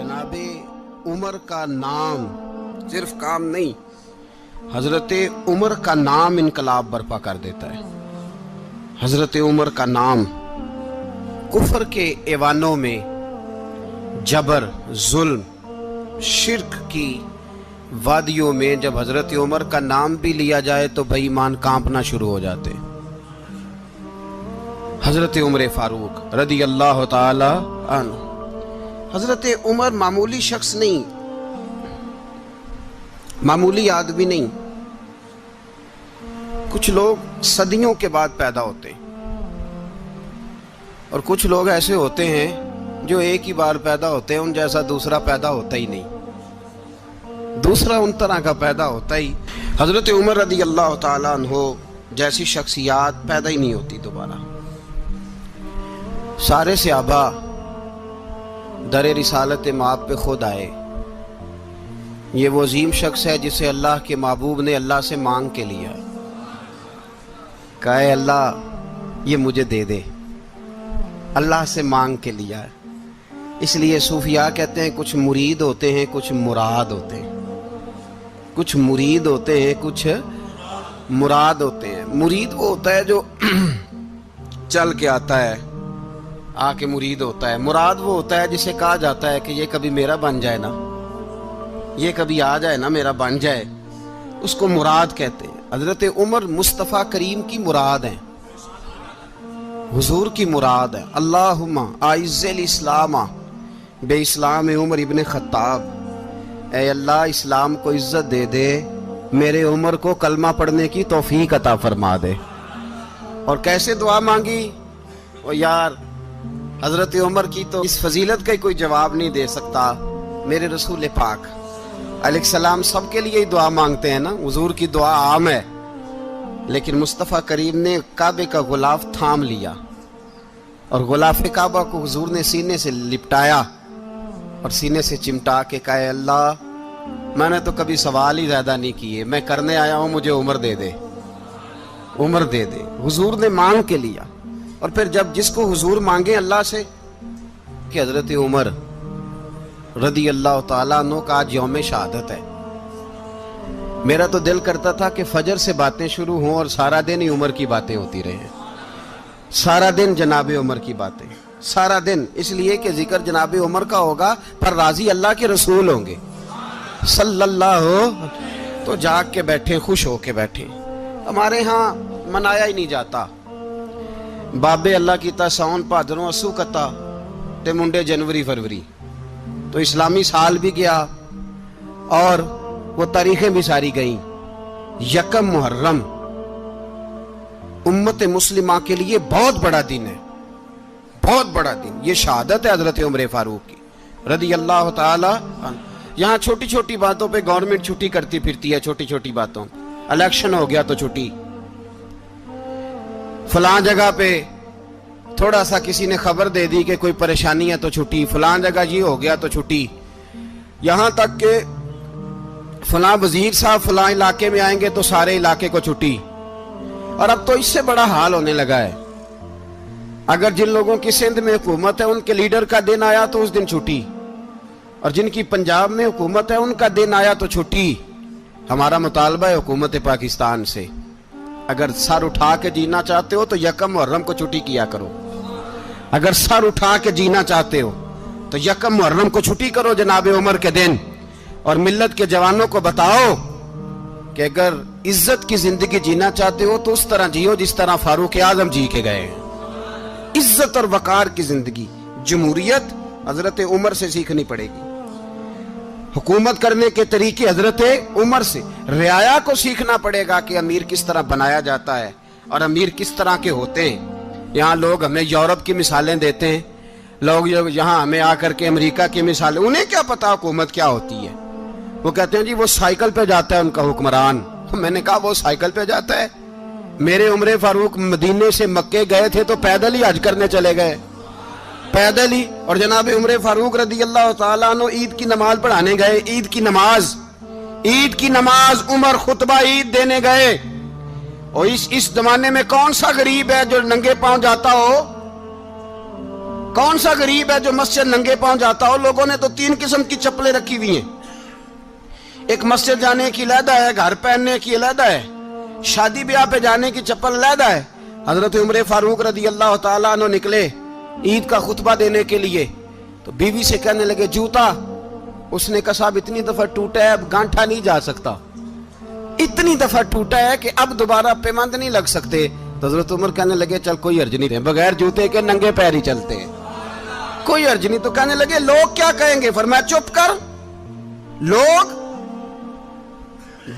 जनाब उमर का नाम सिर्फ काम नहीं, हजरत उमर का नाम इनकलाब बर्पा कर देता है। हजरत उमर का नाम कुफर के ऐवानों में, जबर, जुल्म, शिर्क की वादियों में जब हजरत उमर का नाम भी लिया जाए तो बेईमान कांपना शुरू हो जाते। हजरत उमर फारूक रदी अल्लाह ताला अन्हु। हजरत उमर मामूली शख्स नहीं, मामूली आदमी नहीं। कुछ लोग सदियों के बाद पैदा होते हैं और कुछ लोग ऐसे होते हैं जो एक ही बार पैदा होते हैं, उन जैसा दूसरा पैदा होता ही नहीं, दूसरा उन तरह का पैदा होता ही। हजरत उमर रदी अल्लाह ताला अन्हु जैसी शख्सियात पैदा ही नहीं होती दोबारा। सारे सहाबा दर रिसालत माप पे खुद आए। ये वो अजीम शख्स है जिसे अल्लाह के महबूब ने अल्लाह से मांग के लिया, कहा है अल्लाह ये मुझे दे दे, अल्लाह से मांग के लिया है। इसलिए सूफिया कहते हैं कुछ मुरीद होते हैं, कुछ मुराद होते हैं। कुछ मुरीद होते हैं, कुछ मुराद होते हैं। मुरीद वो होता है जो चल के आता है, आके मुरीद होता है। मुराद वो होता है जिसे कहा जाता है कि ये कभी मेरा बन जाए ना, ये कभी आ जाए ना, मेरा बन जाए, उसको मुराद कहते हैं। हजरत उमर मुस्तफ़ा करीम की मुराद है, हुजूर की मुराद है। अल्लाहुम्मा आइज़्ज़िल इस्लामा बे इस्लाम उमर इब्न खत्ताब। ऐ अल्लाह इस्लाम को इज्जत दे दे, मेरे उमर को कलमा पढ़ने की तौफीक अता फरमा दे। और कैसे दुआ मांगी? ओ यार, हजरत उमर की तो इस फजीलत का कोई जवाब नहीं दे सकता। मेरे रसूल पाक अलैहिस्सलाम सबके लिए ही दुआ मांगते हैं ना, हुजूर की दुआ आम है, लेकिन मुस्तफ़ा करीम ने काबे का गुलाफ थाम लिया और गुलाफ काबा को हुजूर ने सीने से लिपटाया और सीने से चिमटा के कहा, अल्लाह मैंने तो कभी सवाल ही ज्यादा नहीं किए, मैं करने आया हूं, मुझे उम्र दे दे, उम्र दे दे। हुजूर ने मांग के लिया। और फिर जब जिसको हुजूर मांगे अल्लाह से कि हजरत उमर रदी अल्लाह ताला अन्हु का आज यौम शहादत है, मेरा तो दिल करता था कि फजर से बातें शुरू हों और सारा दिन ही उमर की बातें होती रहे, सारा दिन जनाब उमर की बातें, सारा दिन। इसलिए कि जिक्र जनाब उमर का होगा पर राजी अल्लाह के रसूल होंगे सल्लल्लाहु, तो जाग के बैठे, खुश होके बैठे। हमारे यहाँ मनाया ही नहीं जाता। बाबे अल्लाह की सावन भादरों असू कता ते मुंडे जनवरी फरवरी, तो इस्लामी साल भी गया और वो तारीखें भी सारी गई। यकम मुहर्रम उम्मत मुस्लिमा के लिए बहुत बड़ा दिन है, बहुत बड़ा दिन। ये शहादत है हजरत उमर फारूक की रदी अल्लाह ताला। यहाँ छोटी छोटी बातों पे गवर्नमेंट छुट्टी करती फिरती है, छोटी छोटी बातों। इलेक्शन हो गया तो छुट्टी, फलां जगह पे थोड़ा सा किसी ने खबर दे दी कि कोई परेशानी है तो छुट्टी, फलां जगह ये हो गया तो छुट्टी। यहां तक के फलां वजीर साहब फलां इलाके में आएंगे तो सारे इलाके को छुट्टी। और अब तो इससे बड़ा हाल होने लगा है, अगर जिन लोगों की सिंध में हुकूमत है उनके लीडर का दिन आया तो उस दिन छुट्टी, और जिनकी पंजाब में हुकूमत है उनका दिन आया तो छुट्टी। हमारा मुतालबा है हुकूमत पाकिस्तान से, अगर सर उठा के जीना चाहते हो तो यकम मुहर्रम को छुट्टी किया करो। अगर सर उठा के जीना चाहते हो तो यकम मुहर्रम को छुट्टी करो जनाब उमर के दिन। और मिल्लत के जवानों को बताओ कि अगर इज्जत की जिंदगी जीना चाहते हो तो उस तरह जियो जिस तरह फारूक आजम जी के गए। इज्जत और वकार की जिंदगी, जमहूरियत हजरत उमर से सीखनी पड़ेगी। हुकूमत करने के तरीके हजरत उमर से, रियाया को सीखना पड़ेगा कि अमीर किस तरह बनाया जाता है और अमीर किस तरह के होते हैं। यहाँ लोग हमें यूरोप की मिसालें देते हैं, लोग यहाँ हमें आकर के अमेरिका की मिसालें, उन्हें क्या पता हुकूमत क्या होती है। वो कहते हैं जी वो साइकिल पे जाता है उनका हुक्मरान। मैंने कहा वो साइकिल पे जाता है? मेरे उमर फारूक मदीने से मक्के गए थे तो पैदल ही हज करने चले गए, पैदल ही। और जनाब उमर फारूक रदी अल्लाह ताला अन्हु ईद की नमाज पढ़ाने गए, ईद की नमाज उमर खुतबा ईद देने गए। और इस जमाने में कौन सा गरीब है जो नंगे पांव जाता हो? कौन सा गरीब है जो मस्जिद नंगे पांव जाता हो? लोगों ने तो 3 किस्म की चप्पलें रखी हुई हैं। एक मस्जिद जाने की अलहदा है, घर पहनने की अलहदा है, शादी ब्याह पे जाने की चप्पल अलहदा है। हजरत उमर फारूक रदी अल्लाह ताला अन्हु निकले ईद का खुतबा देने के लिए, तो बीवी से कहने लगे जूता। उसने कहा साहब इतनी दफा टूटा है अब गांठा नहीं जा सकता, इतनी दफा टूटा है कि अब दोबारा पेमंद नहीं लग सकते। तो हजरत उमर कहने लगे चल कोई हर्ज नहीं, बगैर जूते के नंगे पैर ही चलते हैं, कोई हर्ज नहीं। तो कहने लगे लोग क्या कहेंगे? फरमाया चुप कर। लोग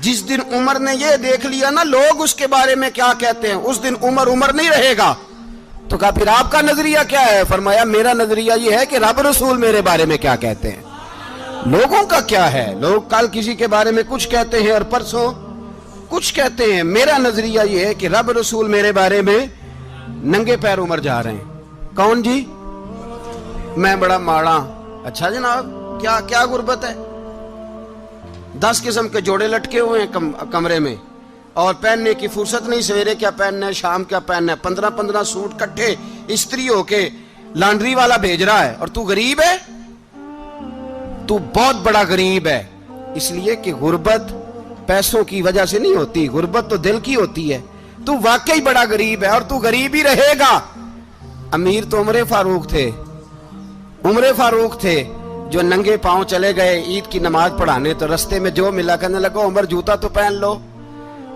जिस दिन उमर ने ये देख लिया ना लोग उसके बारे में क्या कहते हैं, उस दिन उमर उमर नहीं रहेगा। तो कहा फिर आपका नजरिया क्या है? फरमाया मेरा नजरिया ये है कि रब रसूल मेरे बारे में क्या कहते हैं। लोगों का क्या है? लोग कल किसी के बारे में कुछ कहते हैं और परसों कुछ कहते हैं। मेरा नजरिया ये है कि रब रसूल मेरे बारे में नंगे पैर उमर जा रहे हैं। कौन जी? मैं बड़ा माड़ा। अच्छा जनाब, क्या क्या गुर्बत है? 10 किस्म के जोड़े लटके हुए हैं कमरे में और पहनने की फुर्सत नहीं। सवेरे क्या पहनना है, शाम क्या पहनना है, 15-15 सूट कट्ठे इस्त्री होके लॉन्ड्री वाला भेज रहा है। और तू गरीब है, तू बहुत बड़ा गरीब है। इसलिए कि गुर्बत पैसों की वजह से नहीं होती, गुर्बत तो दिल की होती है। तू वाकई बड़ा गरीब है और तू गरीब ही रहेगा। अमीर तो उमर फारूक थे, उमर फारूक थे जो नंगे पांव चले गए ईद की नमाज पढ़ाने। तो रास्ते में जो मिला कहने लगा उमर जूता तो पहन लो।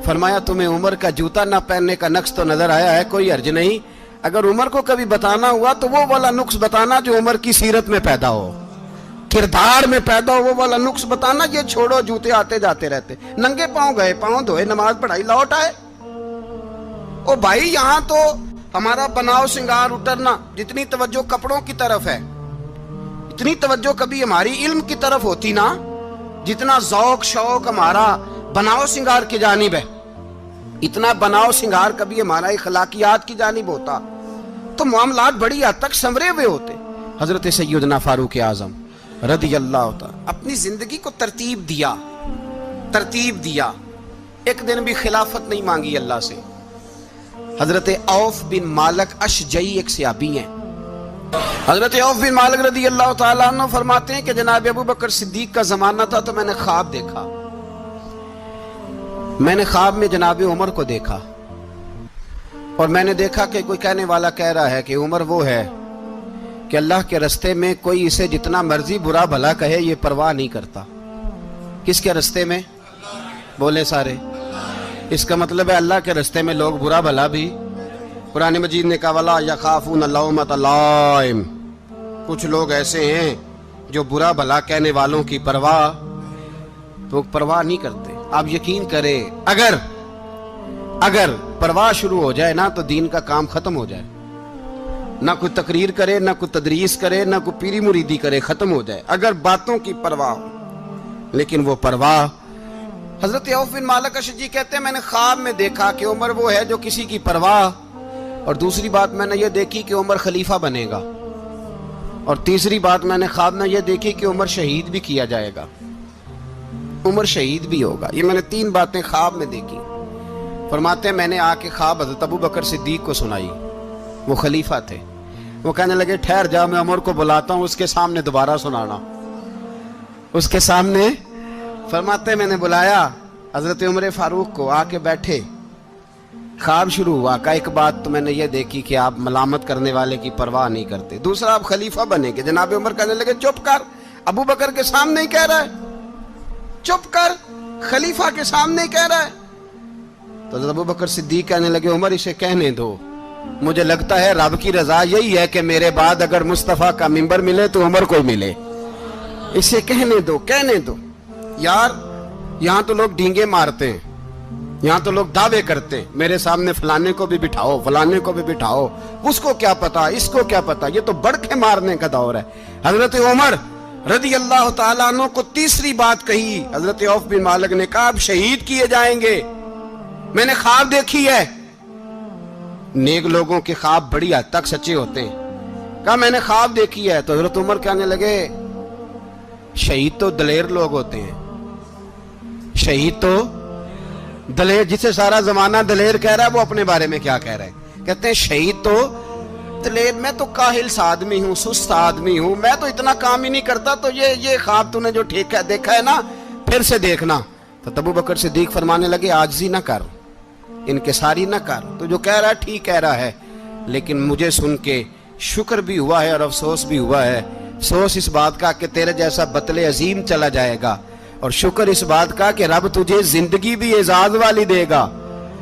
फरमाया तुम्हें उमर का जूता ना पहनने का नक्श तो नजर आया है, कोई हर्ज नहीं। अगर उमर को कभी बताना हुआ तो वो वाला नुक्स बताना जो उमर की सीरत में पैदा हो, किरदार में पैदा हो, वो वाला नुक्स बताना। ये छोड़ो जूते आते जाते रहते। नंगे पांव गए, पांव धोए, नमाज पढ़ाई, लौट आए। ओ भाई यहाँ तो हमारा बनाव श्रृंगार उतरना, जितनी तवज्जो कपड़ों की तरफ है इतनी तवज्जो कभी हमारी इल्म की तरफ होती ना, जितना जौक शौक हमारा बनाव श्रृंगार की जानिब है, इतना बनाव श्रृंगार कभी हमारा इखलाकियात की जानिब होता तो मामलात बड़ी हद तक संवरे हुए होते। हजरत सैयदना फारूक आजम रदी अल्लाह तआला अपनी जिंदगी को तरतीब दिया। एक दिन भी खिलाफत नहीं मांगी अल्लाह से। हजरत औफ बिन मालिक अशजई एक सहाबी हैं। हजरत औफ बिन मालिक रदी अल्लाह तआला अन्हु फरमाते हैं कि जनाब अबू बकर सिद्दीक का जमाना था तो मैंने ख्वाब देखा। मैंने ख्वाब में जनाब उमर को देखा और मैंने देखा कि कोई कहने वाला कह रहा है कि उमर वो है कि अल्लाह के रास्ते में कोई इसे जितना मर्जी बुरा भला कहे ये परवाह नहीं करता। किसके रास्ते में? बोले सारे। इसका मतलब है अल्लाह के रास्ते में लोग बुरा भला भी। कुरान मजीद ने कहा वला यखाफून लौमत लाइम, कुछ लोग ऐसे हैं जो बुरा भला कहने वालों की परवाह नहीं करते। आप यकीन करें अगर परवाह शुरू हो जाए ना तो दीन का काम खत्म हो जाए। ना कोई तकरीर करे, ना कोई तदरीस करे, ना कोई पीरी मुरीदी करे, खत्म हो जाए अगर बातों की परवाह हो। लेकिन वो परवाह, हजरत औफ बिन मालिक अशजी कहते हैं मैंने ख्वाब में देखा कि उमर वो है जो किसी की परवाह, और दूसरी बात मैंने ये देखी कि उमर खलीफा बनेगा, और तीसरी बात मैंने ख्वाब में ये देखी कि उमर शहीद भी किया जाएगा, उमर शहीद भी होगा। ये मैंने 3 बातें ख्वाब में देखी। फरमाते हैं मैंने आके ख्वाब हजरत अबू बकर सिद्दीक को सुनाई, वो खलीफा थे। वो कहने लगे ठहर जा, मैं उमर को बुलाता हूं, उसके सामने दोबारा सुनाना। उसके सामने फरमाते मैंने बुलाया हजरत उमर फारूक को, आके बैठे। ख्वाब शुरू हुआ का एक बात तो मैंने ये देखी कि आप मलामत करने वाले की परवाह नहीं करते, दूसरा आप खलीफा बनेंगे। जनाब उमर कहने लगे चुप कर, अबू बकर के सामने ही कह रहा है, चुप कर, खलीफा के सामने ही कह रहा है। तो अबू बकर सिद्दीक कहने लगे उमर इसे कहने दो, मुझे लगता है रब की रजा यही है कि मेरे बाद अगर मुस्तफा का मिंबर मिले तो उमर को मिले, इसे कहने दो। यार यहां तो लोग डींगे मारते हैं, यहां तो लोग दावे करते हैं, मेरे सामने फलाने को भी बिठाओ, फलाने को भी बिठाओ, उसको क्या पता, इसको क्या पता, ये तो बड़के मारने का दौर है। हजरत उमर रदी अल्लाह तआला अन्हु को तीसरी बात कही। हजरत औफ बिन मालिक ने कहा आप शहीद किए जाएंगे, मैंने ख्वाब देखी है। नेक लोगों के ख्वाब बड़ी हद तक सच्चे होते हैं। कहा मैंने ख्वाब देखी है। तो हजरत उमर कहने लगे शहीद तो दलेर लोग होते हैं, शहीद तो दलेर, जिसे सारा जमाना दलेर कह रहा है वो अपने बारे में क्या कह रहा है? कहते हैं शहीद तो میں تو کاہل سا آدمی ہوں، سست آدمی ہوں، میں تو اتنا کام ہی نہیں کرتا، تو یہ خواب تو نے جو دیکھا ہے نا پھر سے دیکھنا۔ تو ابو بکر صدیق فرمانے لگے عاجزی نہ کر، انکساری نہ کر، تو جو کہہ رہا ہے ٹھیک کہہ رہا ہے، لیکن مجھے سن کے شکر بھی ہوا ہے اور افسوس بھی ہوا ہے۔ افسوس اس بات کا کہ تیرے جیسا بطل عظیم چلا جائے گا، اور شکر اس بات کا کہ رب تجھے زندگی بھی اعزاز والی دے گا،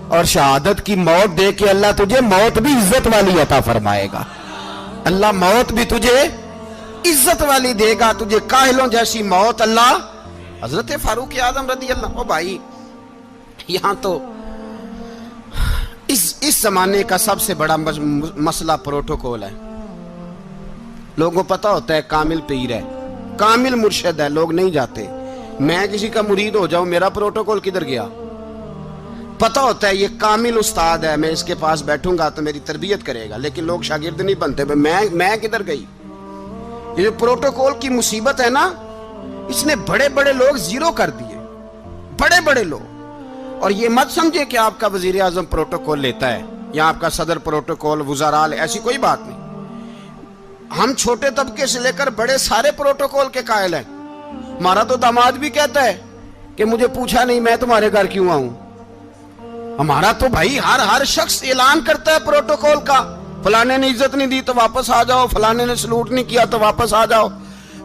اور شہادت کی موت دے کے اللہ تجھے موت بھی عزت والی عطا فرمائے گا۔ اللہ موت بھی تجھے عزت والی دے گا، تجھے کاہلوں جیسی موت اللہ۔ حضرت فاروق اعظم رضی اللہ، او بھائی یہاں تو اس زمانے کا سب سے بڑا مسئلہ پروٹوکول ہے۔ لوگوں کو پتا ہوتا ہے کامل پیر ہے، کامل مرشد ہے، لوگ نہیں جاتے۔ میں کسی کا مرید ہو جاؤں، میرا پروٹوکول کدھر گیا؟ پتا ہوتا ہے یہ کامل استاد ہے، میں اس کے پاس بیٹھوں گا تو میری تربیت کرے گا، لیکن لوگ شاگرد نہیں بنتے۔ میں کدھر گئی؟ یہ جو پروٹوکول کی مصیبت ہے نا، اس نے بڑے بڑے لوگ زیرو کر دیے، بڑے بڑے لوگ۔ اور یہ مت سمجھے کہ آپ کا وزیر اعظم پروٹوکول لیتا ہے یا آپ کا صدر پروٹوکول، وزراء، ایسی کوئی بات نہیں۔ ہم چھوٹے طبقے سے لے کر بڑے سارے پروٹوکول کے قائل ہیں۔ ہمارا تو داماد بھی کہتا ہے کہ مجھے پوچھا نہیں، میں تمہارے گھر کیوں آؤں؟ ہمارا تو بھائی ہر شخص اعلان کرتا ہے پروٹوکول کا، فلانے نے عزت نہیں دی تو واپس آ جاؤ، فلانے نے سلوٹ نہیں کیا تو واپس آ جاؤ۔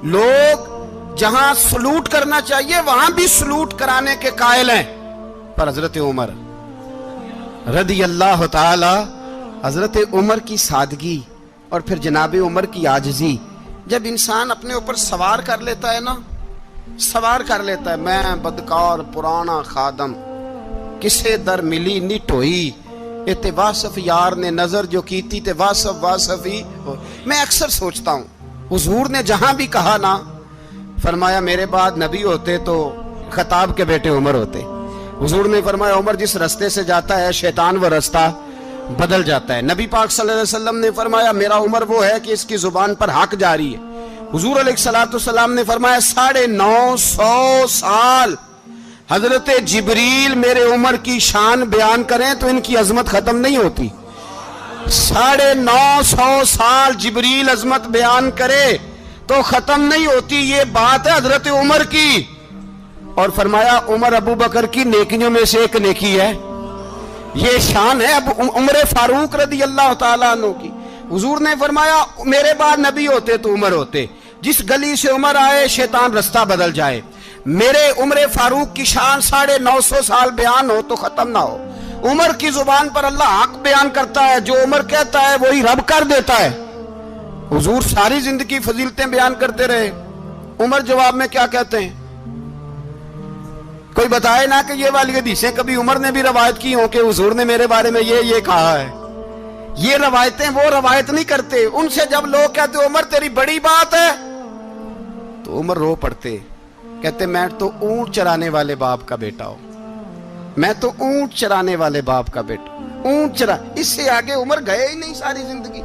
لوگ جہاں سلوٹ کرنا چاہیے وہاں بھی سلوٹ کرانے کے قائل ہیں۔ پر حضرت عمر رضی اللہ تعالی، حضرت عمر کی سادگی اور پھر جناب عمر کی عاجزی، جب انسان اپنے اوپر سوار کر لیتا ہے نا، سوار کر لیتا ہے، میں بدکار پرانا خادم، کسے در ملی نٹ ہوئی، تے واصف یار نے نظر جو کیتی تے واصف ہی ہو۔ میں اکثر سوچتا ہوں حضور نے جہاں بھی کہا نا، فرمایا میرے بعد نبی ہوتے تو خطاب کے بیٹے عمر ہوتے۔ حضور نے فرمایا عمر جس رستے سے جاتا ہے شیطان وہ رستہ بدل جاتا ہے۔ نبی پاک صلی اللہ علیہ وسلم نے فرمایا میرا عمر وہ ہے کہ اس کی زبان پر حق جاری ہے۔ حضور علیہ السلام نے فرمایا 950 سال حضرت جبریل میرے عمر کی شان بیان کریں تو ان کی عظمت ختم نہیں ہوتی۔ 950 سال جبریل عظمت بیان کرے تو ختم نہیں ہوتی۔ یہ بات ہے حضرت عمر کی، اور فرمایا عمر ابو بکر کی نیکیوں میں سے ایک نیکی ہے، یہ شان ہے اب عمر فاروق رضی اللہ تعالیٰ عنہ کی۔ حضور نے فرمایا میرے بعد نبی ہوتے تو عمر ہوتے، جس گلی سے عمر آئے شیطان رستہ بدل جائے۔ میرے عمر فاروق کی شان 950 سال بیان ہو تو ختم نہ ہو۔ عمر کی زبان پر اللہ حق بیان کرتا ہے، جو عمر کہتا ہے وہی رب کر دیتا ہے۔ حضور ساری زندگی فضیلتیں بیان کرتے رہے، عمر جواب میں کیا کہتے ہیں؟ کوئی بتائے نا کہ یہ والی حدیثیں کبھی عمر نے بھی روایت کی ہوں کہ حضور نے میرے بارے میں یہ کہا ہے۔ یہ روایتیں وہ روایت نہیں کرتے، ان سے جب لوگ کہتے عمر تیری بڑی بات ہے تو عمر رو پڑتے، کہتے میں تو اونٹ چرانے والے باپ کا بیٹا ہوں، میں تو اونٹ چرانے والے باپ کا بیٹا، اونٹ چرا۔ اس سے آگے عمر گئے ہی نہیں ساری زندگی،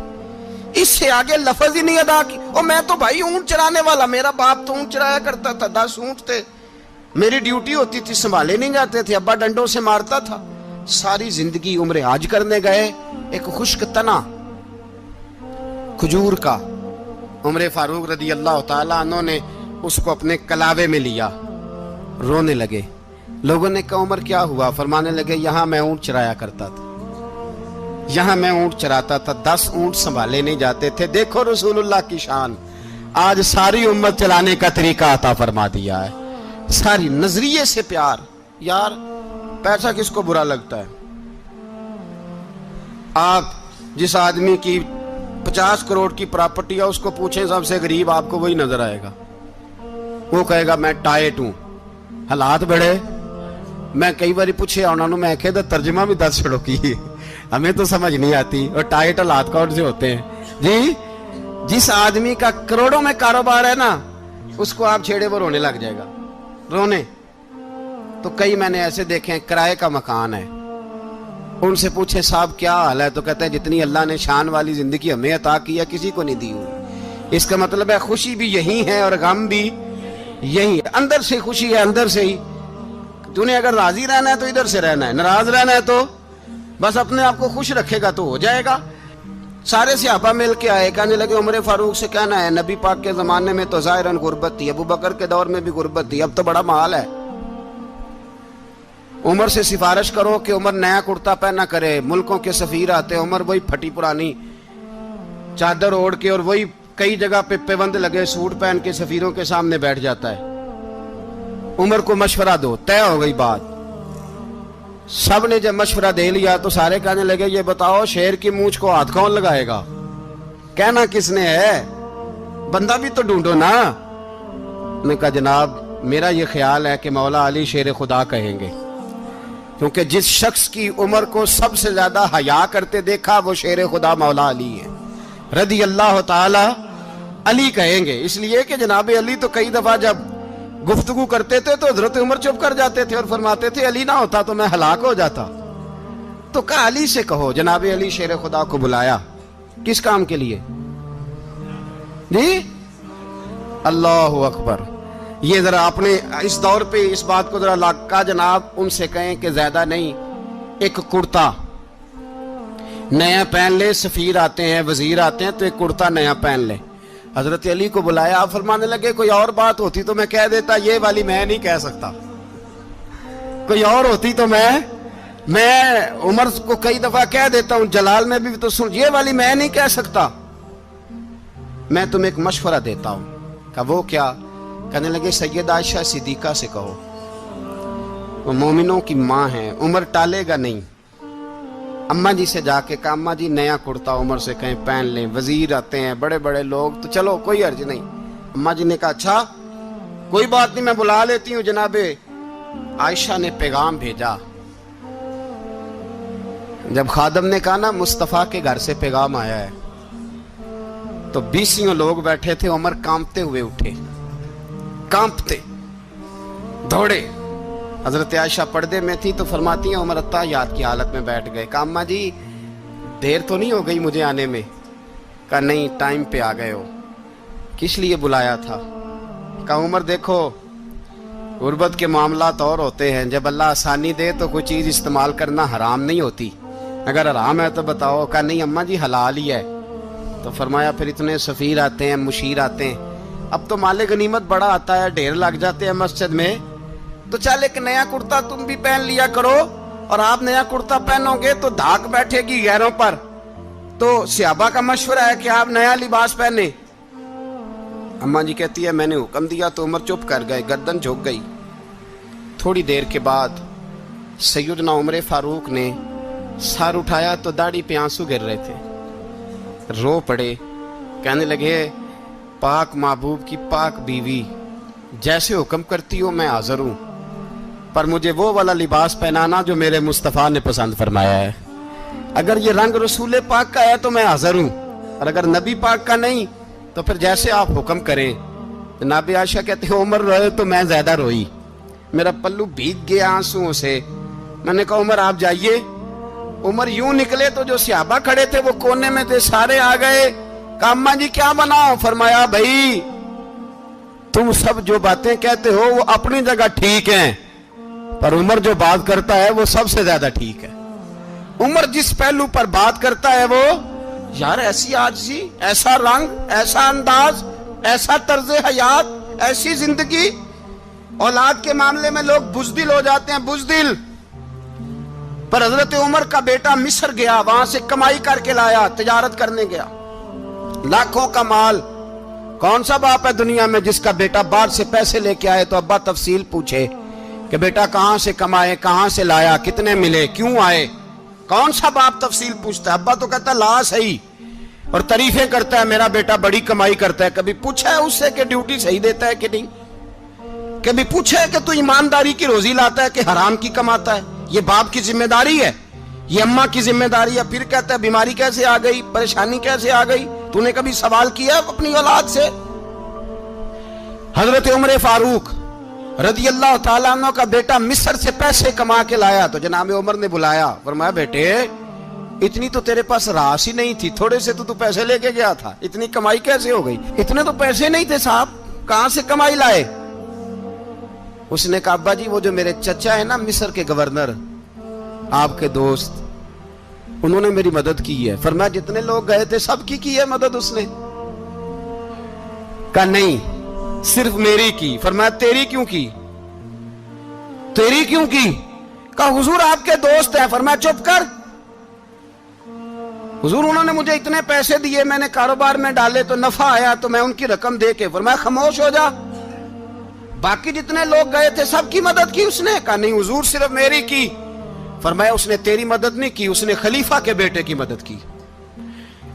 اس سے آگے لفظ ہی نہیں ادا کی۔ اور میں تو بھائی اونٹ چرانے والا، میرا باپ تو اونٹ چرایا کرتا تھا، 10 اونٹ تھے، میری ڈیوٹی ہوتی تھی، سنبھالے نہیں جاتے تھے، ابا ڈنڈوں سے مارتا تھا۔ ساری زندگی عمر حج کرنے گئے، ایک خشک تنا کھجور کا عمر فاروق رضی اللہ تعالیٰ عنہ نے اس کو اپنے کلاوے میں لیا، رونے لگے۔ لوگوں نے کہا عمر کیا ہوا؟ فرمانے لگے یہاں میں اونٹ چرایا کرتا تھا، یہاں میں اونٹ چراتا تھا، 10 اونٹ سنبھالے نہیں جاتے تھے۔ دیکھو رسول اللہ کی شان، آج ساری امت چلانے کا طریقہ عطا فرما دیا ہے، ساری نظریے سے پیار۔ یار پیسہ کس کو برا لگتا ہے؟ آپ جس آدمی کی 50 کروڑ کی پراپرٹی ہے اس کو پوچھیں سب سے غریب، آپ کو وہی نظر آئے گا، وہ کہے گا میں ٹائٹ ہوں۔ حالات بڑے، میں کئی باری پوچھے انہوں نے، میں کہتا ترجمہ بھی 10 چھڑوں کی، ہمیں تو سمجھ نہیں آتی، اور ٹائٹ حالات کون سے ہوتے ہیں جی؟ جس آدمی کا کروڑوں میں کاروبار ہے نا، اس کو آپ چھیڑے وہ رونے لگ جائے گا، رونے۔ تو کئی میں نے ایسے دیکھے ہیں کرائے کا مکان ہے، ان سے پوچھے صاحب کیا حال ہے، تو کہتے ہیں جتنی اللہ نے شان والی زندگی ہمیں عطا کی ہے کسی کو نہیں دی ہوئی۔ اس کا مطلب ہے خوشی بھی یہی ہے اور غم بھی یہی ہے، اندر سے خوشی ہے، اندر سے ہی۔ تو نے اگر راضی رہنا ہے تو ادھر سے رہنا ہے، ناراض رہنا ہے تو بس اپنے آپ کو خوش رکھے گا تو ہو جائے گا۔ सारे सहाबा मिल के आए, कहने लगे उमर फारूक से कहना है नबी पाक के जमाने में तो ज़ाहिरन गुर्बत थी, अबू बकर के दौर में भी गुर्बत थी, अब तो बड़ा माल है। उमर से सिफारिश करो कि उमर नया कुर्ता पहना करे। मुल्कों के सफीर आते, उमर वही फटी पुरानी चादर ओढ़ के और वही कई जगह पे पेबंद लगे सूट पहन के सफीरों के सामने बैठ जाता है। उमर को मशवरा दो, तय हो गई बात। सब ने जब मशवरा दे लिया तो सारे कहने लगे ये बताओ शेर की मूंछ को हाथ कौन लगाएगा, कहना किसने है, बंदा भी तो ढूंढो ना। उन्होंने कहा जनाब मेरा ये ख्याल है कि मौला अली शेर खुदा कहेंगे, क्योंकि जिस शख्स की उमर को सबसे ज्यादा हया करते देखा वो शेर खुदा मौला अली है, रदी अल्लाह ताला अली कहेंगे। इसलिए कि जनाब अली तो कई दफा जब गुफ्तगू करते थे तो हजरत उमर चुप कर जाते थे और फरमाते थे अली ना होता तो मैं हलाक हो जाता। तो कहा अली से कहो। जनाब अली शेर खुदा को बुलाया, किस काम के लिए जी? अल्लाह अकबर। ये जरा आपने इस दौर पे इस बात को जरा लाका जनाब उनसे कहें कि ज्यादा नहीं, एक कुर्ता नया पहन ले, सफीर आते हैं वजीर आते हैं तो एक कुर्ता नया पहन ले। हजरत अली को बुलाया, आप फरमाने लगे कोई और बात होती तो मैं कह देता, ये वाली मैं नहीं कह सकता। कोई और होती तो मैं उमर को कई दफा कह देता हूं, जलाल में भी तो सुन, ये वाली मैं नहीं कह सकता। मैं तुम्हें एक मशवरा देता हूं। कहा वो क्या? कहने लगे सैयद आयशा सिद्दीका से कहो, वो मोमिनों की मां है, उमर टालेगा नहीं। अम्मा जी से जाके कहा अम्मा जी नया कुर्ता उमर से कहीं पहन लें, वजीर आते हैं बड़े बड़े लोग तो चलो कोई अर्ज नहीं। अम्मा जी ने कहा अच्छा कोई बात नहीं मैं बुला लेती हूँ। जनाबे आयशा ने पैगाम भेजा। जब खादम ने कहा ना मुस्तफा के घर से पैगाम आया है, तो 20 लोग बैठे थे। उमर कांपते हुए उठे, कांपते दौड़े। हजरत आयशा पर्दे में थी तो फरमाती हैं उमर अत्ताहियात की हालत में बैठ गए। कहा अम्मा जी देर तो नहीं हो गई मुझे आने में? कहा नहीं टाइम पे आ गए हो। किस लिए बुलाया था? कहा उमर देखो गुर्बत के मामलात और होते हैं, जब अल्लाह आसानी दे तो कोई चीज़ इस्तेमाल करना हराम नहीं होती, अगर हराम है तो बताओ। कहा नहीं अम्मा जी हलाल ही है। तो फरमाया फिर इतने सफ़ीर आते हैं मुशीर आते हैं, अब तो माले गनीमत बड़ा आता है, ढेर लग जाते हैं मस्जिद में, तो चल एक नया कुर्ता तुम भी पहन लिया करो, और आप नया कुर्ता पहनोगे तो धाक बैठेगी गैरों पर। तो सहाबा का मशवरा है कि आप नया लिबास पहने। अम्मा जी कहती है मैंने हुक्म दिया तो उमर चुप कर गए, गर्दन झुक गई। थोड़ी देर के बाद सैयदना उमर फारूक ने सर उठाया तो दाढ़ी पे आंसू गिर रहे थे, रो पड़े। कहने लगे पाक महबूब की पाक बीवी, जैसे हुक्म करती हो मैं हाजिर हूं, पर मुझे वो वाला लिबास पहनाना जो मेरे मुस्तफ़ा ने पसंद फरमाया है। अगर ये रंग रसूल पाक का है तो मैं हाजिर हूं, और अगर नबी पाक का नहीं तो फिर जैसे आप हुक्म करें। जनाब आयशा कहते हो उमर रोए तो मैं ज्यादा रोई, मेरा पल्लू भीग गया आंसुओं से। मैंने कहा उमर आप जाइए। उमर यूं निकले तो जो सहाबा खड़े थे वो कोने में थे, सारे आ गए। कहा अम्मा जी क्या बनाओ? फरमाया भाई तुम सब जो बातें कहते हो वो अपनी जगह ठीक हैं, पर उमर जो बात करता है वो सबसे ज्यादा ठीक है। उमर जिस पहलू पर बात करता है वो, यार ऐसी आजिज़ी, ऐसा रंग, ऐसा अंदाज, ऐसा तर्ज हयात, ऐसी जिंदगी। औलाद के मामले में लोग बुज़दिल हो जाते हैं, बुज़दिल। पर हजरत उमर का बेटा मिस्र गया, वहां से कमाई करके लाया, तिजारत करने गया, लाखों का माल। कौन सा बाप है दुनिया में जिसका बेटा बाहर से पैसे लेके आए तो अब्बा तफसील पूछे कि बेटा कहां से कमाए, कहां से लाया, कितने मिले, क्यों आए? कौन सा बाप तफसील पूछता है? अब्बा तो कहता है ला सही, और तारीफें करता है मेरा बेटा बड़ी कमाई करता है। कभी पूछा है उससे कि ड्यूटी सही देता है कि नहीं? कभी पूछा है कि तू ईमानदारी की रोजी लाता है कि हराम की कमाता है? ये बाप की जिम्मेदारी है, ये अम्मा की जिम्मेदारी है। फिर कहता है बीमारी कैसे आ गई, परेशानी कैसे आ गई? तूने कभी सवाल किया अपनी औलाद से? हजरत उमर फारूक रदी अल्लाह ताला अन्हु का बेटा मिस्र से पैसे कमा के लाया तो जनाब उमर ने बुलाया, फरमाया बेटे इतनी तो तेरे पास राशि नहीं थी, थोड़े से तो तू पैसे लेके गया था, इतनी कमाई कैसे हो गई? इतने तो पैसे नहीं थे साहब, कहां से कमाई लाए? उसने कहा अब्बा जी वो जो मेरे चचा है ना मिस्र के गवर्नर, आपके दोस्त, انہوں نے میری مدد کی ہے. فرمایا جتنے لوگ گئے تھے سب کی ہے مدد اس نے؟ کہا نہیں صرف میری کی. فرمایا تیری کیوں کی؟ تیری کیوں کی؟ کہا حضور آپ کے دوست ہیں. فرمایا چپ کر حضور انہوں نے مجھے اتنے پیسے دیے, میں نے کاروبار میں ڈالے تو نفع آیا تو میں ان کی رقم دے کے. فرمایا خاموش ہو جا, باقی جتنے لوگ گئے تھے سب کی مدد کی اس نے؟ کہا نہیں حضور صرف میری کی. فرمایا اس نے تیری مدد نہیں کی, اس نے خلیفہ کے بیٹے کی مدد کی,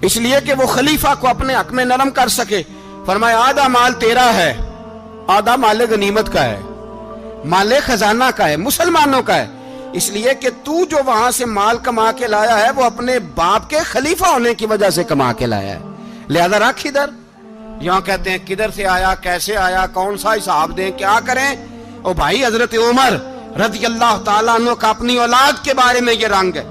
اس لیے کہ وہ خلیفہ کو اپنے حق میں نرم کر سکے. فرمایا آدھا مال تیرا ہے, آدھا مال غنیمت کا ہے, مال خزانہ کا ہے, مسلمانوں کا ہے, اس لیے کہ تو جو وہاں سے مال کما کے لایا ہے وہ اپنے باپ کے خلیفہ ہونے کی وجہ سے کما کے لایا ہے, لہذا رکھ ادھر. یہاں کہتے ہیں کدھر سے آیا, کیسے آیا, کون سا حساب دیں, کیا کریں؟ او بھائی حضرت عمر رضی اللہ تعالیٰ عنہ کا اپنی اولاد کے بارے میں یہ رنگ ہے.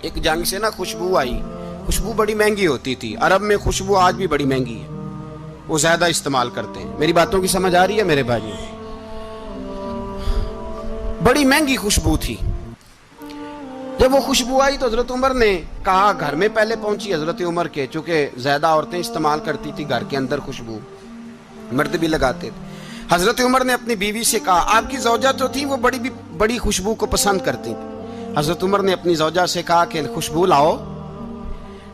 ایک جنگ سے نا خوشبو آئی, خوشبو بڑی مہنگی ہوتی تھی, عرب میں خوشبو آج بھی بڑی مہنگی ہے, وہ زیادہ استعمال کرتے ہیں. میری باتوں کی سمجھ آ رہی ہے میرے بھائی؟ بڑی مہنگی خوشبو تھی. جب وہ خوشبو آئی تو حضرت عمر نے کہا, گھر میں پہلے پہنچی حضرت عمر کے, چونکہ زیادہ عورتیں استعمال کرتی تھی گھر کے اندر خوشبو, مرد بھی لگاتے تھے. حضرت عمر نے اپنی بیوی سے کہا, آپ کی زوجہ جو تھی وہ بڑی خوشبو کو پسند کرتی تھی. حضرت عمر نے اپنی زوجہ سے کہا کہ خوشبو لاؤ,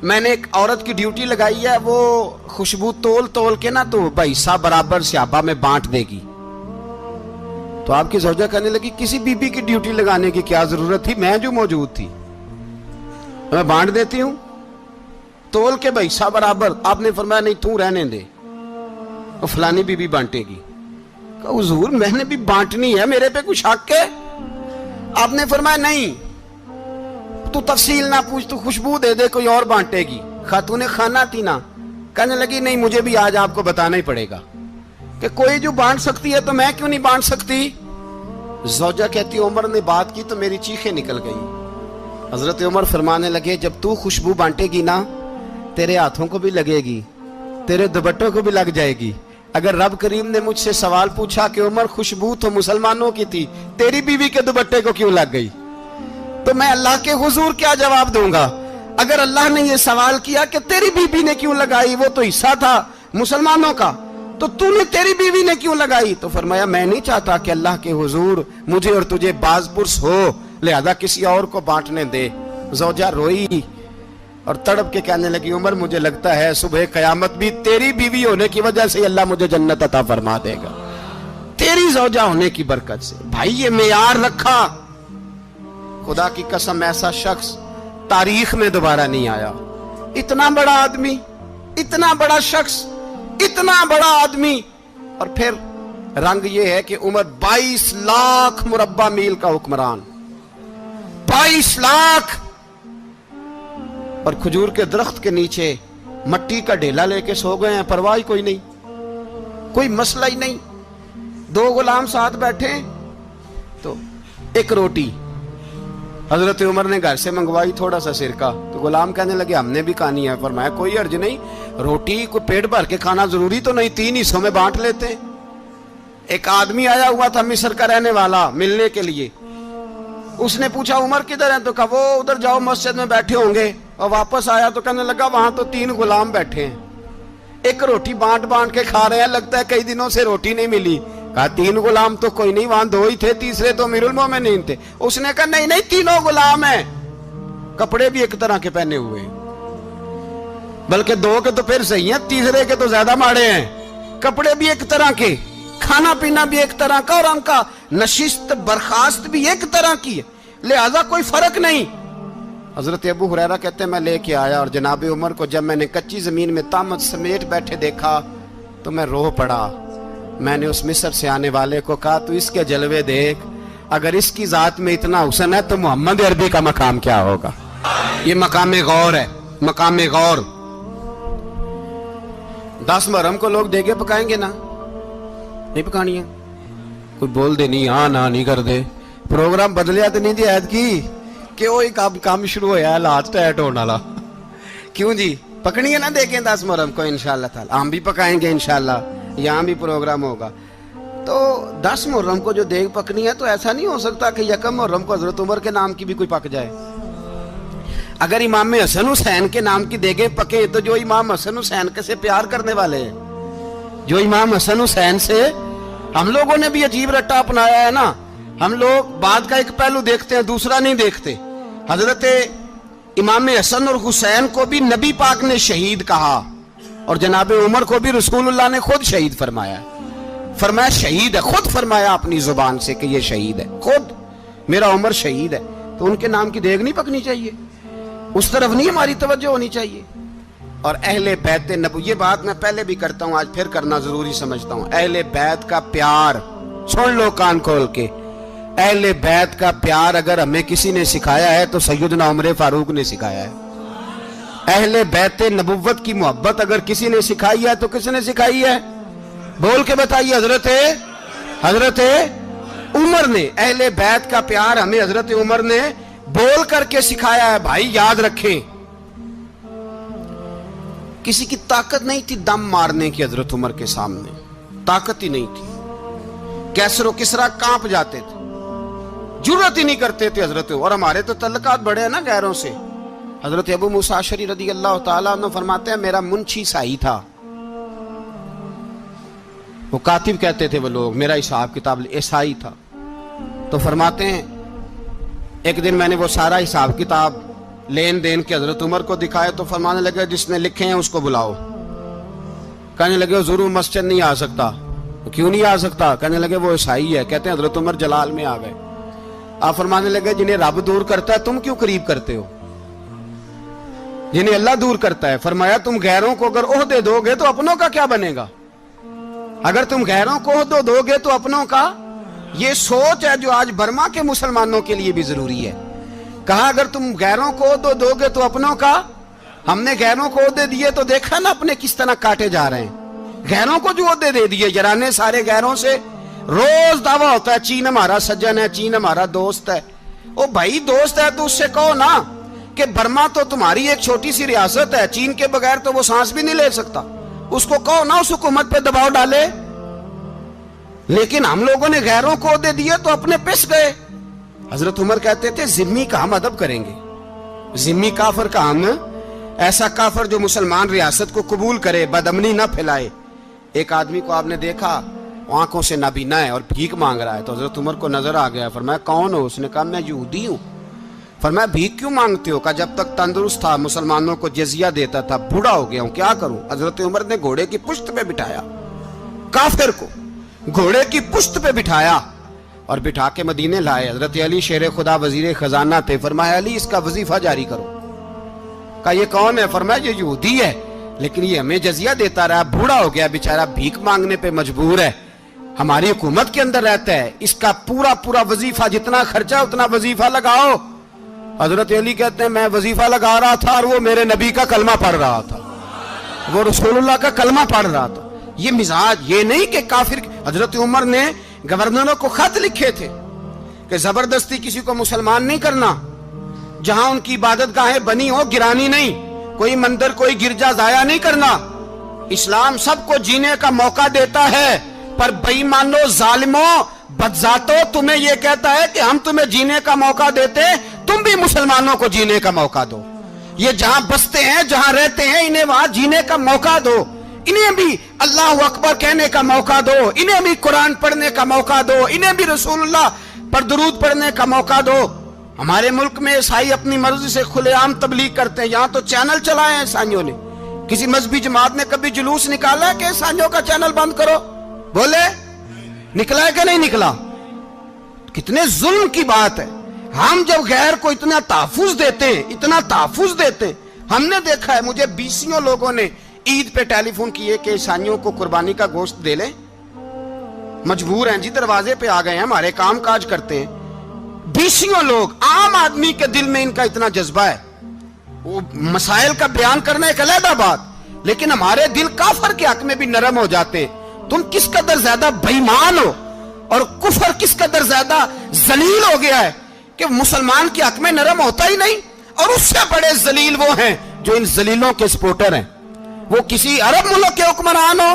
میں نے ایک عورت کی ڈیوٹی لگائی ہے, وہ خوشبو تول کے نا تو حصہ برابر صحابہ میں بانٹ دے گی. تو آپ کی زوجہ کہنے لگی کسی بی بی کی ڈیوٹی لگانے کی کیا ضرورت تھی, میں جو موجود تھی میں بانٹ دیتی ہوں تول کے حصہ برابر. آپ نے فرمایا نہیں تو رہنے دے, وہ فلانی بی بی بانٹے گی. کہا حضور میں نے بھی بانٹنی ہے, میرے پہ کچھ حق ہے؟ آپ نے فرمایا نہیں, تو تفصیل نہ پوچھ, تو خوشبو دے دے, کوئی اور بانٹے گی. خاتون خانہ تھی نا, کہنے لگی نہیں مجھے بھی آج آپ کو بتانا ہی پڑے گا کہ کوئی جو بانٹ سکتی ہے تو میں کیوں نہیں بانٹ سکتی. زوجہ کہتی عمر نے بات کی تو میری چیخیں نکل گئی. حضرت عمر فرمانے لگے جب تو خوشبو بانٹے گی نا تیرے ہاتھوں کو بھی لگے گی, تیرے دوپٹوں کو بھی لگ جائے گی. اگر رب کریم نے مجھ سے سوال پوچھا کہ عمر خوشبو تو مسلمانوں کی تھی, تیری بیوی کے دوپٹے کو کیوں لگ گئی, تو میں اللہ کے حضور کیا جواب دوں گا؟ اگر اللہ نے یہ سوال کیا کہ تیری بیوی نے کیوں لگائی, وہ تو حصہ تھا مسلمانوں کا, تو نے تیری بیوی نے کیوں لگائی؟ تو فرمایا میں نہیں چاہتا کہ اللہ کے حضور مجھے اور تجھے باز پرس ہو, لہذا کسی اور کو بانٹنے دے. زوجہ روئی اور تڑپ کے کہنے لگی عمر مجھے لگتا ہے صبح قیامت بھی تیری بیوی ہونے کی وجہ سے اللہ مجھے جنت عطا فرما دے گا, تیری زوجہ ہونے کی برکت سے. بھائی یہ معیار رکھا, خدا کی قسم ایسا شخص تاریخ میں دوبارہ نہیں آیا. اتنا بڑا آدمی, اتنا بڑا شخص, اتنا بڑا آدمی, اور پھر رنگ یہ ہے کہ عمر 22 لاکھ مربع میل کا حکمران, 22 لاکھ, اور کھجور کے درخت کے نیچے مٹی کا ڈھیلا لے کے سو گئے ہیں, پرواہ کوئی نہیں, کوئی مسئلہ ہی نہیں. 2 غلام ساتھ بیٹھے تو ایک روٹی حضرت عمر نے گھر سے منگوائی, تھوڑا سا سرکہ, تو غلام کہنے لگے ہم نے بھی کھانی ہے. فرمایا کوئی حرج نہیں, روٹی کو پیٹ بھر کے کھانا ضروری تو نہیں, 3 حصوں میں بانٹ لیتے ہیں. ایک آدمی آیا ہوا تھا مصر کا رہنے والا ملنے کے لیے, اس نے پوچھا عمر کدھر ہیں, تو کہا وہ ادھر جاؤ مسجد میں بیٹھے ہوں گے. اور واپس آیا تو کہنے لگا وہاں تو 3 غلام بیٹھے ہیں, ایک روٹی بانٹ کے کھا رہے ہیں, لگتا ہے کئی دنوں سے روٹی نہیں ملی. کہا 3 غلام تو کوئی نہیں, وہاں 2 ہی تھے, تیسرے تو امیر المومنین تھے. اس نے کہا نہیں 3 غلام ہیں, کپڑے بھی ایک طرح کے پہنے ہوئے, بلکہ 2 کے تو پھر صحیح ہیں, تیسرے کے تو زیادہ ماڑے ہیں. کپڑے بھی ایک طرح کے, کھانا پینا بھی ایک طرح کا, اور ان کا نشست برخاست بھی ایک طرح کی ہے, لہذا کوئی فرق نہیں. حضرت ابو ہریرہ کہتے ہیں میں لے کے آیا, اور جناب عمر کو جب میں نے کچی زمین میں تامت سمیٹ بیٹھے دیکھا تو میں رو پڑا. میں نے اس مصر سے آنے والے کو کہا تو اس کے جلوے دیکھ, اگر اس کی ذات میں اتنا حسن ہے تو محمد عربی کا مقام کیا ہوگا. یہ مقام غور ہے, مقام غور. 10 محرم کو لوگ دیگے پکائیں گے نا, نہیں پکانی ہے, کوئی بول دے نہیں, ہاں نہ نہیں کر دے, پروگرام بدلیا تو نہیں دی عید کی کہ وہ کام شروع ہویا ہے لات ٹائٹ ہونے والا. کیوں جی پکنی ہے نا دیکھیں 10 محرم کو انشاءاللہ تعالی, ہم بھی پکائیں گے انشاءاللہ, یہاں بھی پروگرام ہوگا. تو 10 محرم کو جو دیگ پکنی ہے تو ایسا نہیں ہو سکتا کہ 1 محرم کو حضرت عمر کے نام کی بھی کوئی پک جائے. اگر امام حسن حسین کے نام کی دیگیں پکے تو جو امام حسن حسین سے پیار کرنے والے ہیں، جو امام حسن حسین سے، ہم لوگوں نے بھی عجیب رٹا اپنایا ہے نا. ہم لوگ بات کا ایک پہلو دیکھتے ہیں، دوسرا نہیں دیکھتے. حضرت امام حسن اور حسین کو بھی نبی پاک نے شہید کہا، اور جناب عمر کو بھی رسول اللہ نے خود شہید فرمایا. فرمایا شہید ہے، خود فرمایا اپنی زبان سے کہ یہ شہید ہے، خود میرا عمر شہید ہے. تو ان کے نام کی دیگ نہیں پکنی چاہیے، اس طرف نہیں ہماری توجہ ہونی چاہیے. اور اہل بیت نبوی، یہ بات میں پہلے بھی کرتا ہوں، آج پھر کرنا ضروری سمجھتا ہوں. اہل بیت کا پیار، سن لو کان کھول کے، اہل بیت کا پیار اگر ہمیں کسی نے سکھایا ہے تو سیدنا عمر فاروق نے سکھایا ہے. اہل بیت نبوت کی محبت اگر کسی نے سکھائی ہے تو کس نے سکھائی ہے؟ بول کے بتائیے. حضرت عمر نے. اہل بیت کا پیار ہمیں حضرت عمر نے بول کر کے سکھایا ہے. بھائی یاد رکھیں، کسی کی طاقت نہیں تھی دم مارنے کی حضرت عمر کے سامنے، طاقت ہی نہیں تھی. کیسر و کسرا کانپ جاتے تھے، جرأت ہی نہیں کرتے تھے حضرت. اور ہمارے تو تعلقات بڑے ہیں نا غیروں سے. حضرت ابو موسیٰ اشعری رضی اللہ تعالیٰ عنہ فرماتے ہیں میرا منشی سائی تھا، وہ کاتب کہتے تھے وہ لوگ، میرا حساب کتاب عیسائی تھا. تو فرماتے ہیں ایک دن میں نے وہ سارا حساب کتاب لین دین کے حضرت عمر کو دکھائے تو فرمانے لگے جس نے لکھے ہیں اس کو بلاؤ. کہنے لگے حضور مسجد نہیں آ سکتا. کیوں نہیں آ سکتا؟ کہنے لگے وہ عیسائی ہے. کہتے ہیں حضرت عمر جلال میں آ گئے. آپ فرمانے لگے جنہیں رب دور کرتا ہے تم کیوں قریب کرتے ہو؟ جنہیں اللہ دور کرتا ہے. فرمایا تم غیروں کو اگر عہدے دو گے تو اپنوں کا کیا بنے گا؟ اگر تم غیروں کو عہدے دو گے تو اپنوں کا. یہ سوچ ہے جو آج برما کے مسلمانوں کے لیے بھی ضروری ہے. کہا اگر تم غیروں کو عہدے دو گے تو اپنوں کا. ہم نے غیروں کو عہدے دیے تو دیکھا نا اپنے کس طرح کاٹے جا رہے ہیں. غیروں کو جو عہدے دے دیے، جرانے سارے غیروں سے. روز دعویٰ ہوتا ہے چین ہمارا سجن ہے، چین ہمارا دوست ہے. او بھائی دوست ہے تو اس سے کہو نا کہ برما تو تمہاری ایک چھوٹی سی ریاست ہے، چین کے بغیر تو وہ سانس بھی نہیں لے سکتا. اس کو کہو نا اس حکومت پہ دباؤ ڈالے. لیکن ہم لوگوں نے غیروں کو عہدے دیے تو اپنے پس گئے. حضرت عمر کہتے تھے ذمی کا ہم ادب کریں گے، ذمی کافر کا ہم، ایسا کافر جو مسلمان ریاست کو قبول کرے، بدامنی نہ پھیلائے. ایک آدمی کو آپ نے دیکھا آنکھوں سے نابینا ہے اور بھیک مانگ رہا ہے. تو حضرت عمر کو نظر آ گیا. فرمایا کون ہو؟ اس نے کہا میں یہودی ہوں. فرمایا بھیک کیوں مانگتے ہو؟ کہا جب تک تندرست تھا مسلمانوں کو جزیہ دیتا تھا، بوڑھا ہو گیا ہوں کیا کروں. حضرت عمر نے گھوڑے کی پشت پہ بٹھایا، کافر کو گھوڑے کی پشت پہ بٹھایا اور بٹھا کے مدینے لائے. حضرت علی شیر خدا وزیر خزانہ تھے. فرمایا علی اس کا وظیفہ جاری کرو. کہا یہ کون ہے؟ فرمایا یہ یہودی ہے لیکن یہ ہمیں جزیہ دیتا رہا، بوڑھا ہو گیا بیچارہ، بھیک مانگنے پہ مجبور ہے، ہماری حکومت کے اندر رہتا ہے، اس کا پورا وظیفہ جتنا خرچہ اتنا وظیفہ لگاؤ. حضرت علی کہتے ہیں میں وظیفہ لگا رہا تھا اور وہ میرے نبی کا کلمہ پڑھ رہا تھا، وہ رسول اللہ کا کلمہ پڑھ رہا تھا. یہ مزاج، یہ نہیں کہ کافر. حضرت عمر نے گورنروں کو خط لکھے تھے کہ زبردستی کسی کو مسلمان نہیں کرنا، جہاں ان کی عبادت گاہیں بنی ہو گرانی نہیں، کوئی مندر کوئی گرجا ضائع نہیں کرنا. اسلام سب کو جینے کا موقع دیتا ہے، پر بے ایمانو ظالموں بدذاتوں تمہیں یہ کہتا ہے کہ ہم تمہیں جینے کا موقع دیتے، تم بھی مسلمانوں کو جینے کا موقع دو. یہ جہاں بستے ہیں جہاں رہتے ہیں انہیں وہاں جینے کا موقع دو، انہیں بھی اللہ اکبر کہنے کا موقع دو، انہیں بھی قرآن پڑھنے کا موقع دو، انہیں بھی رسول اللہ پر درود پڑھنے کا موقع دو. ہمارے ملک میں عیسائی اپنی مرضی سے کھلے عام تبلیغ کرتے ہیں. یہاں تو چینل چلائے ہیں عیسائیوں نے. کسی مذہبی جماعت نے کبھی جلوس نکالا ہے کہ عیسائیوں کا چینل بند کرو؟ بولے نکلا ہے کہ نہیں نکلا؟ کتنے ظلم کی بات ہے. ہم جب غیر کو اتنا تحفظ دیتے ہیں، ہم نے دیکھا ہے، مجھے بیسیوں لوگوں نے عید پہ ٹیلی فون کیے کہ عیسائیوں کو قربانی کا گوشت دے لیں، مجبور ہیں جی، دروازے پہ آ گئے ہیں، ہمارے کام کاج کرتے ہیں. بیسیوں لوگ، عام آدمی کے دل میں ان کا اتنا جذبہ ہے. وہ مسائل کا بیان کرنا ایک علیحدہ بات، لیکن ہمارے دل کافر کے حق میں بھی نرم ہو جاتے. تم کس قدر زیادہ بے ایمان ہو اور کفر کس قدر زیادہ ذلیل ہو گیا ہے کہ مسلمان کے حق میں نرم ہوتا ہی نہیں. اور اس سے بڑے ذلیل وہ ہیں جو ان ذلیلوں کے سپورٹر ہیں. وہ کسی عرب ملک کے حکمران ہو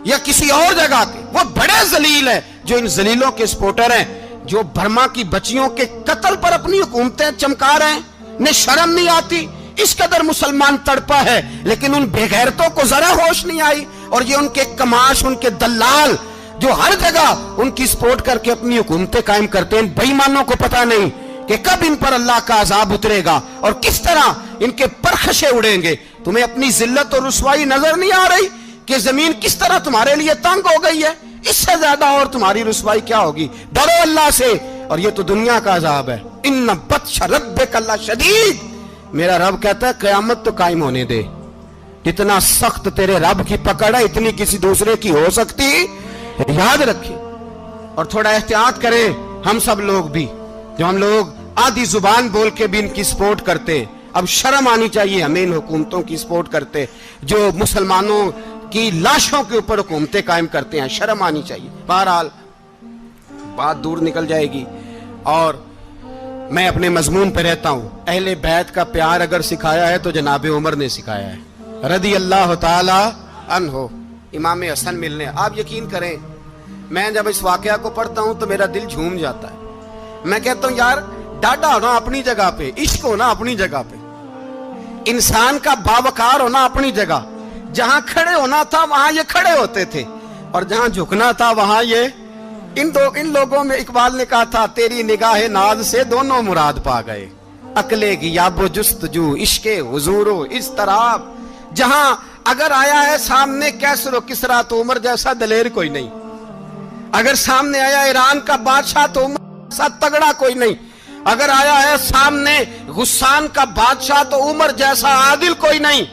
یا کسی اور جگہ کے، وہ بڑے ذلیل ہیں جو ان ذلیلوں کے سپورٹر ہیں، جو برما کی بچیوں کے قتل پر اپنی حکومتیں چمکا رہے ہیں. ने शर्म नहीं आती, इस कदर मुसलमान तड़पा है, लेकिन उन बेगैरतों को जरा होश नहीं आई। और ये उनके कमाश, उनके दलाल जो हर जगह उनकी सपोर्ट करके अपनी हुकूमतें कायम करते हैं, बेईमानों को पता नहीं कि कब इन पर अल्लाह का अजाब उतरेगा और किस तरह इनके परखशे उड़ेंगे। तुम्हें अपनी जिल्लत और रुसवाई नजर नहीं आ रही कि जमीन किस तरह तुम्हारे लिए तंग हो गई है? इससे ज्यादा और तुम्हारी रुसवाई क्या होगी? डरो अल्लाह से, और ये तो दुनिया का अजाब है। इन्ना बत्श रब्बिक लशदीद, मेरा रब कहता है कयामत तो कायम होने दे। इतना सख्त तेरे रब की पकड़ है, इतनी किसी दूसरे की हो सकती? याद रखें और थोड़ा एहतियात करें हम सब लोग भी, जो हम लोग आधी जुबान बोल के भी इनकी सपोर्ट करते। अब शर्म आनी चाहिए हमें इन हुकूमतों की सपोर्ट करते जो मुसलमानों की लाशों के ऊपर हुकूमतें कायम करते हैं, शर्म आनी चाहिए। बहरहाल बात दूर निकल जाएगी और मैं अपने मजमून पे रहता हूं। अहले बैत का प्यार अगर सिखाया है तो जनाबे उमर ने सिखाया है, रदी अल्लाह ताला अन्हो। इमाम हसन मिलने, आप यकीन करें मैं जब इस वाकया को पढ़ता हूं तो मेरा दिल झूम जाता है। मैं कहता हूं यार, डाडा होना अपनी जगह पे, इश्क होना अपनी जगह पे, इंसान का बावकार होना अपनी जगह। जहां खड़े होना था वहां ये खड़े होते थे, और जहां झुकना था वहां ये इन लोगों में इकबाल ने कहा था, तेरी निगाह नाज से दोनों मुराद पा गए। अकले गियाबो जुस्तजू इश्के हुजूरो इस तरह, जहां अगर आया है सामने कैसरो किसरा तो उमर जैसा दलेर कोई नहीं। अगर सामने आया ईरान का बादशाह तो उमर जैसा तगड़ा कोई नहीं। अगर आया है सामने गुस्सान का बादशाह तो उमर जैसा आदिल कोई नहीं।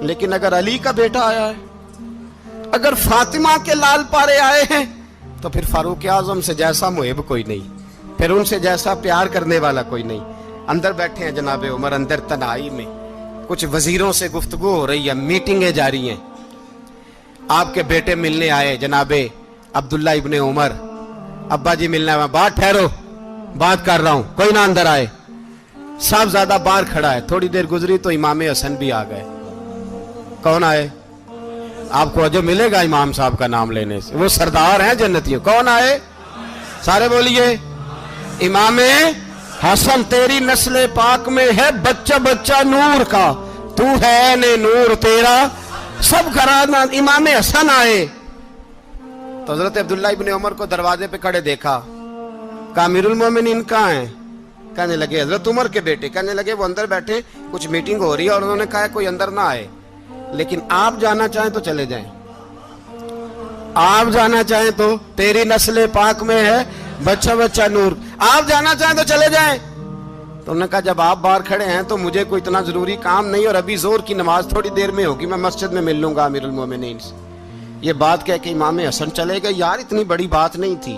लेकिन अगर अली का बेटा आया है, अगर फातिमा के लाल पारे आए हैं, तो फिर फारूक आजम से जैसा मुहिब कोई नहीं, फिर उनसे जैसा प्यार करने वाला कोई नहीं। अंदर बैठे हैं जनाबे उमर, अंदर तन्हाई में कुछ वजीरों से गुफ्तगू हो रही है, मीटिंगें जारी हैं। आपके बेटे मिलने आए जनाबे अब्दुल्ला इब्ने उमर, अब्बा जी मिलने आए। बात ठहरो, बात कर रहा हूं, कोई ना अंदर आए। साहबजादा बाहर खड़ा है। थोड़ी देर गुजरी तो इमाम हसन भी आ गए। कौन आए? आपको अजब मिलेगा इमाम साहब का नाम लेने से, वो सरदार हैं जन्नतियों। कौन आए? सारे बोलिए। इमाम हसन, तेरी नस्ल पाक में है बच्चा बच्चा नूर का, तू है ने नूर तेरा सब घराना। इमाम हसन आए तो हजरत अब्दुल्ला इब्ने उमर को दरवाजे पे खड़े देखा। कहा अमीरुल मोमिनीन कहाँ हैं? कहने लगे हजरत उमर के बेटे। कहने लगे वो अंदर बैठे, कुछ मीटिंग हो रही है और उन्होंने कहा कोई अंदर ना आए, लेकिन आप जाना चाहें तो चले जाएं। आप जाना चाहें तो, तेरी नस्ल पाक में है बच्चा बच्चा नूर, आप जाना चाहें तो चले जाएं। तो उन्होंने कहा जब आप बाहर खड़े हैं तो मुझे कोई इतना जरूरी काम नहीं, और अभी जोर की नमाज थोड़ी देर में होगी, मैं मस्जिद में मिल लूंगा अमीरुल मोमिनीन से। ये बात कह के इमाम हसन चले गए। यार इतनी बड़ी बात नहीं थी,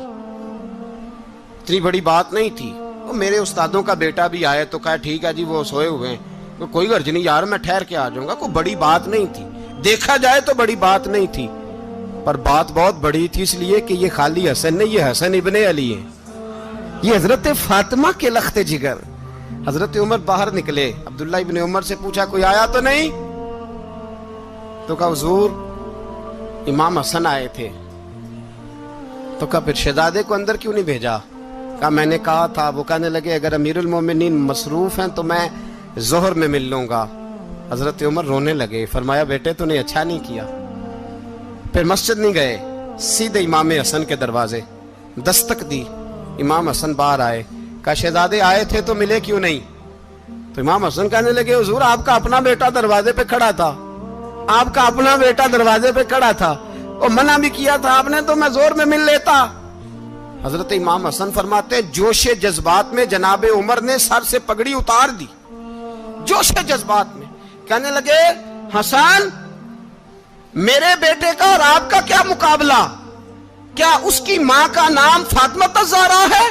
इतनी बड़ी बात नहीं थी। वो मेरे उस्तादों का बेटा भी आया तो कहा ठीक है जी वो सोए हुए हैं, तो कोई गर्ज नहीं यार, मैं ठहर के आ जाऊंगा। कोई बड़ी बात नहीं थी, देखा जाए तो बड़ी बात नहीं थी, पर बात बहुत बड़ी थी इसलिए कि ये खाली हसन नहीं, ये हसन इब्ने अली है, ये हजरत फातिमा के लख्ते जिगर। हजरत उमर बाहर निकले, अब्दुल्ला इब्ने उमर से पूछा कोई आया तो नहीं? तो कहा हुजूर इमाम हसन आए थे। तो कहा फिर शहजादे को अंदर क्यों नहीं भेजा? कहा मैंने कहा था। वो कहने लगे अगर अमीरुल मोमिनीन मसरूफ हैं तो मैं जोहर में मिल लूंगा। हजरत उमर रोने लगे। फरमाया बेटे तूने अच्छा नहीं किया। फिर मस्जिद नहीं गए, सीधे इमाम हसन के दरवाजे दस्तक दी। इमाम हसन बाहर आए। कहा शहजादे आए थे तो मिले क्यों नहीं? तो इमाम हसन कहने लगे हुजूर आपका अपना बेटा दरवाजे पे खड़ा था, आपका अपना बेटा दरवाजे पे खड़ा था, और मना भी किया था आपने तो मैं जोर में मिल लेता। हजरत इमाम हसन फरमाते जोश जज्बात में जनाबे उमर ने सर से पगड़ी उतार दी, जोश जज्बात में। कहने लगे हसन मेरे बेटे का और आपका क्या मुकाबला? क्या उसकी मां का नाम फातिमा ज़हरा है?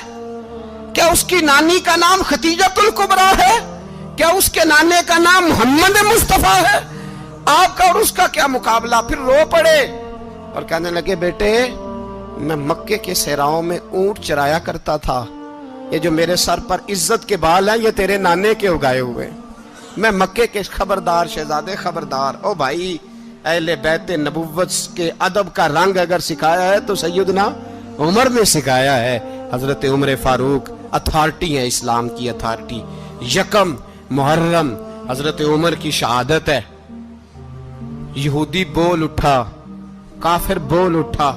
क्या उसकी नानी का नाम खतीजतुल कुबरा है? क्या उसके नाने का नाम मोहम्मद मुस्तफा है? आपका और उसका क्या मुकाबला? फिर रो पड़े और कहने लगे बेटे मैं मक्के के सहराओं में ऊंट चराया करता था, ये जो मेरे सर पर इज्जत के बाल हैं ये तेरे नाने के उगाए हुए, मैं मक्के के खबरदार शहजादे खबरदार। ओ भाई अहले बैत नबुव्वत के अदब का रंग अगर सिखाया है तो सैयदना उमर ने सिखाया है। हजरत उमर फारूक अथॉरिटी है, इस्लाम की अथॉरिटी। यकम मुहर्रम हजरत उमर की शहादत है। यहूदी बोल उठा, काफिर बोल उठा,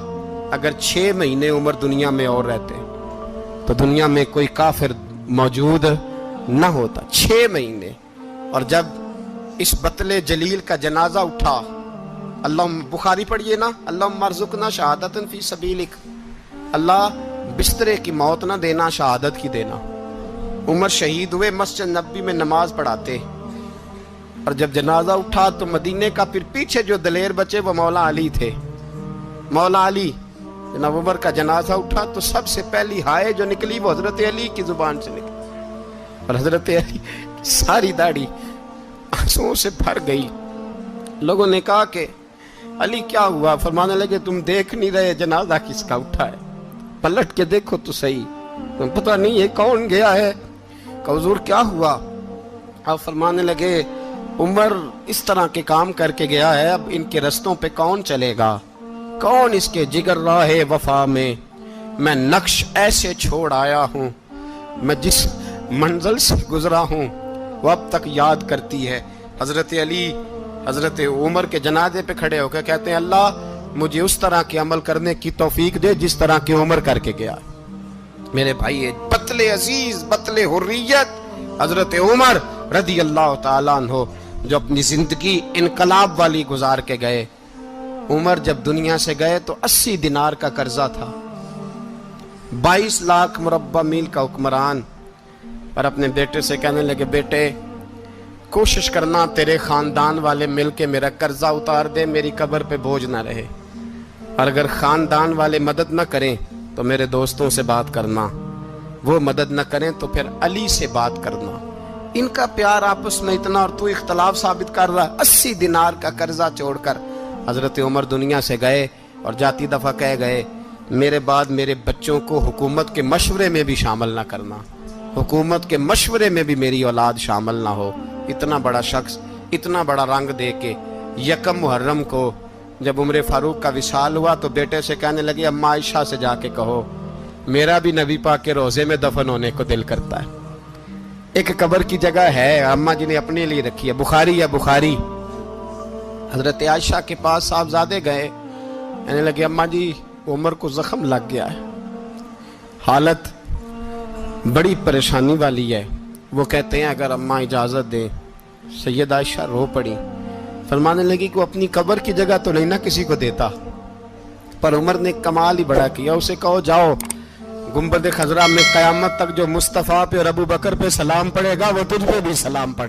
अगर 6 महीने उमर दुनिया में और रहते तो दुनिया में कोई काफिर मौजूद न होता। 6 महीने। और जब इस बतले जलील का जनाजा उठा, अल्लाह, बुखारी पढ़िए ना, अल्लाह मरजुकना शहादतन फी सबीलिक, अल्लाह बिस्तरे की मौत ना देना, शहादत की देना। उमर शहीद हुए, मस्जिद नबी में नमाज पढ़ाते। और जब जनाजा उठा तो मदीने का फिर पीछे जो दलेर बचे वो मौला अली थे। मौला अली, जनाब उमर का जनाजा उठा तो सबसे पहली हाय जो निकली वो हजरत अली की जुबान से निकली। और हजरत अली सारी दाढ़ी आंसुओं से भर गई। लोगों ने कहा कि अली क्या हुआ? फरमाने लगे तुम देख नहीं रहे जनाजा किसका उठा है, पलट के देखो तो सही, तुम पता नहीं ये कौन गया है। कहा हुजूर क्या हुआ? अब फरमाने लगे उमर इस तरह के काम करके गया है, अब इनके रस्तों पे कौन चलेगा, कौन इसके जिगर राहे वफा में। मैं नक्श ऐसे छोड़ आया हूँ, मैं जिस मंजिल से गुजरा हूँ वो अब तक याद करती है। हजरत अली हजरत उमर के जनाजे पे खड़े होकर कहते हैं अल्लाह मुझे उस तरह के अमल करने की तौफीक दे जिस तरह की उमर करके गया। मेरे भाई, बतले अजीज, बतले हुर्रियत हजरत उमर रदी अल्लाह ताला अन्हो, जो अपनी जिंदगी इनकलाब वाली गुजार के गए। उमर जब दुनिया से गए तो 80 दिनार का कर्जा था। 22 लाख मुरब्बा मील का हुक्मरान। पर अपने बेटे से कहने लगे बेटे कोशिश करना तेरे खानदान वाले मिल के मेरा कर्जा उतार दे, मेरी कब्र पे बोझ ना रहे। और अगर खानदान वाले मदद न करें तो मेरे दोस्तों से बात करना, वो मदद न करें तो फिर अली से बात करना। इनका प्यार आपस में इतना और तू इख्तलाफ साबित कर रहा। 80 दिनार का कर्जा छोड़कर हजरत उमर दुनिया से गए और जाती दफा कह गए मेरे बाद मेरे बच्चों को हुकूमत के मशवरे में भी शामिल ना करना, हुकूमत के मशवरे में भी मेरी औलाद शामिल ना हो। इतना बड़ा शख्स इतना बड़ा रंग दे के यकम मुहर्रम को जब उम्र फारूक का विशाल हुआ तो बेटे से कहने लगे अम्मा आयशा से जाके कहो मेरा भी नबी पाक के रोजे में दफन होने को दिल करता है। एक कब्र की जगह है अम्मा जी ने अपने लिए रखी है, बुखारी है बुखारी। हजरत आयशा के पास साहबजादे गए, कहने लगे अम्मा जी उमर को जख्म लग गया है, हालत बड़ी परेशानी वाली है। वो कहते हैं अगर अम्मा इजाजत दें। सैयद आयशा रो पड़ी, फरमाने लगी कि वो अपनी कब्र की जगह तो नहीं ना किसी को देता। पर उमर ने कमाल ही बड़ा किया, उसे कहो जाओ गुंबद खजरा में कयामत तक जो मुस्तफ़ा पे और अबू बकर पे सलाम पड़ेगा वो तुझ पे भी सलाम पड़ेगा।